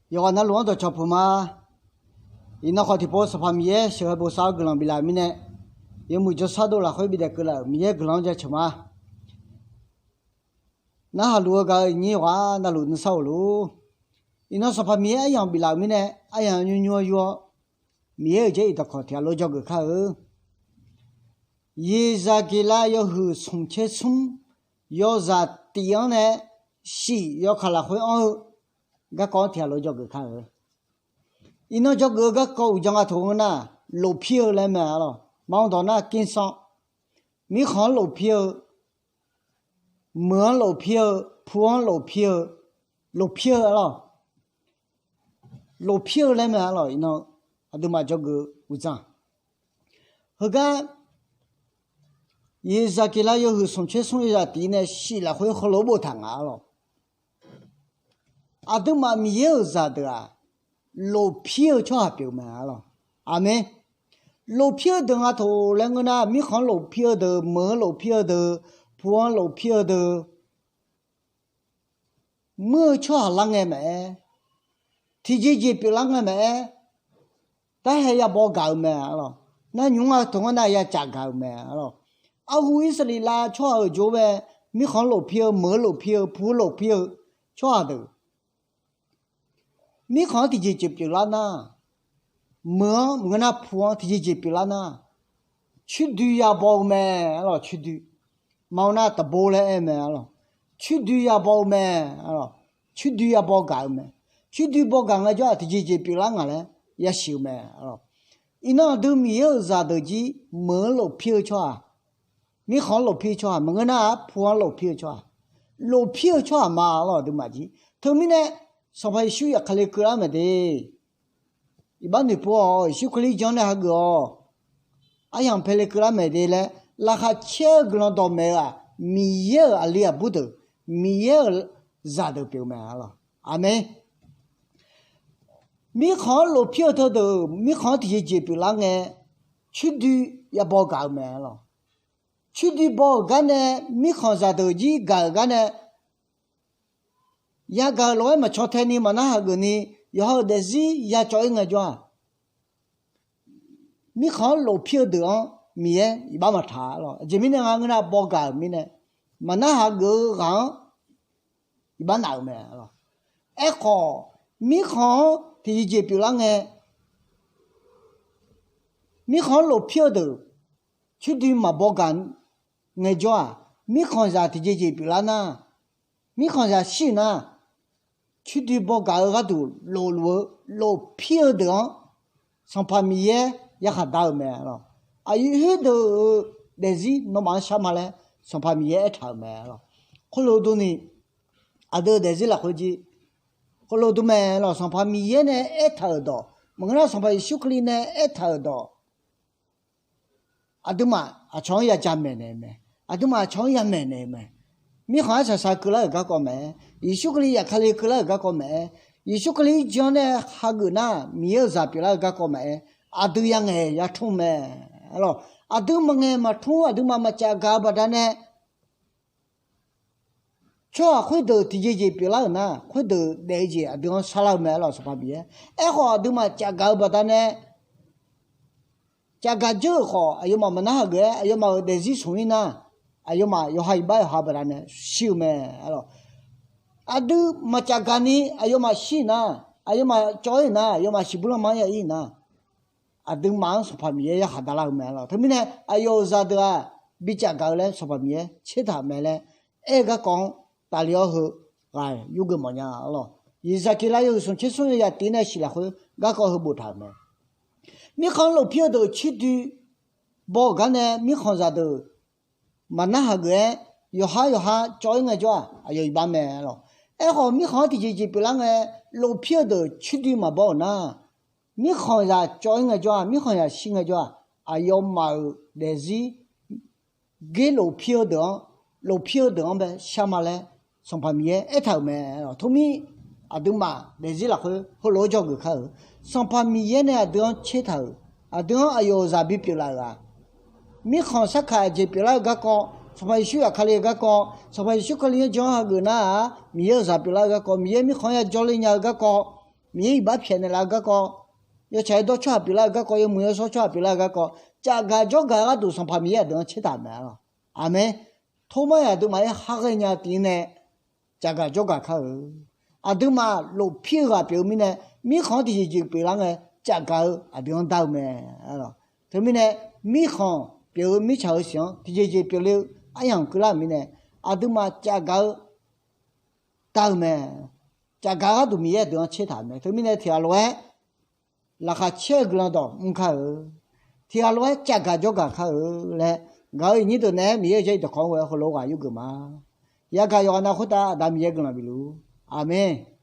有那乱的脚步嘛，伊那好的波是怕米，小孩波少个人比来米呢，有木就少多了，会比得个了，米个人在吃嘛。那哈路个你话那路你少路，伊那是怕米一样比来米呢，一样牛，米这一道靠天路叫个看。伊在给啦要和从前从，要在地上呢，是要看了会哦。个讲天路叫个看，伊那叫个高将啊头呢，路票来买了，忙到那跟上，米行路票，摸路票，铺路票了，路票来买了，伊那啊都嘛叫个有账，后个伊在给啦有后从前从一下地呢，是了会和萝卜汤啊了。啊，都嘛没有啥的啊，路票就还表明了，阿妹，路票的啊头两个呢，没看路票的，没路票的，不按路票的，没就还啷个没，提前表啷个没，但还要报告没了，那用啊同啊那也加高没了，啊，为什么啦？就还就呗，没看路票，没路票，不路票，就还的。米看提前表了呢，没那铺提前表了呢，去对呀包没了去对，冇那得包了没了，去对呀包没了，去对呀包干没，去对包干了就提前表了我嘞也少没了，伊那都没有啥东西，没路票去啊，米看路票去啊，没那铺路票去啊，路票去啊嘛了都嘛子，后面呢。上班休也看了个了没得，一般的不，休可以讲的那个，啊样拍了个了没得嘞，那还切个人倒霉啊，米也啊里也不得，米也啥都表明了，阿妹，米看路票头头，米看提前表了个，去对也报告没了，去对报告呢，米看啥都几个呢。ya ga loi ma chothe ni mana ha gni ya de zi ya choi nga jwa mi khan lo phio de mi ye ba ma tha lo je mi ne nga na bo ga mi ne mana ha go ga ba na me lo e ko mi khan ti je pi la nge mi khan lo phio de chu di ma bo ga nge jwa mi khan za ti je pi la na mi khan za shi na去对报告个都老票的，上旁边也还倒霉了，啊，有很多但是那忙什么嘞，上旁边也倒霉了，后来都呢，啊都但是那回去，后来都没了，上旁边呢也倒到，我那上旁巧克力呢也倒到，啊都嘛啊创业家没呢没，啊都嘛创业没呢没。米好像啥个了个没，伊说个哩也看了个了个没，伊说个哩讲呢哈个那米有啥别了个没，啊都样哎也冲没，咯，啊都么哎嘛冲啊都嘛加个不然呢，这会都提前别了呢，会都来接啊都啥了没了是吧别，哎好都嘛加个不然呢，加个就好，哎呦嘛那个，哎呦嘛得是从呢。哎呦妈，有还白哈不然呢？少没，咯。啊都嘛加干呢？哎呦妈是呢，哎呦妈教呢，哎呦妈是不能忙也呢。啊都忙说怕咩也哈达拉没了。他们呢，哎呦啥的啊，比加高嘞说怕咩，其他没嘞。哎个讲大了后，哎有个么样咯？伊在给啦有从去送呀，点来洗了后，个搞后不谈没。你看路票都去的，包干呢？你看啥都。mana ha ge yo ha choi nga jwa ayo ba me lo e ho mi kha ti ji pi la nge lo phie de chi di ma bo na mi kha ya choi nga jwa mi kha ya shi nga jwa ayo ma de zi ge lo phie de be sha ma le song pa mi e thau me lo thu mi adu ma de zi la ho lo jo ge kha song pa mi ye ne adu che thau adu ayo za bi pi la ga mi khan sa kha je pi la ga koสมัยช่วยขลีก็สมัยช่วยขลีจ้องหากุนะมีเยอะสับเปล่าก็มีเยอะมีคนอยากจอลิญาก็米把偏的那个要菜多吃比那个有没有说吃比那个价格就个都上怕米也都吃他们了，阿妹，他们也都买哈个人家店呢，价格就个看啊都嘛路皮个表面呢，米行的就比那个价格啊都到没了，他们呢米行表米超行，就表了哎样个那面呢，啊都嘛价格到没，价格都米也都吃他们，他们呢条路那个车个都唔看条路价格就个看嘞。गाँव इन्हीं तो नहीं मिये जाए तो कौन वो लोग आयु गमा या का यो ना होता दाम ये गमा बिलु आमें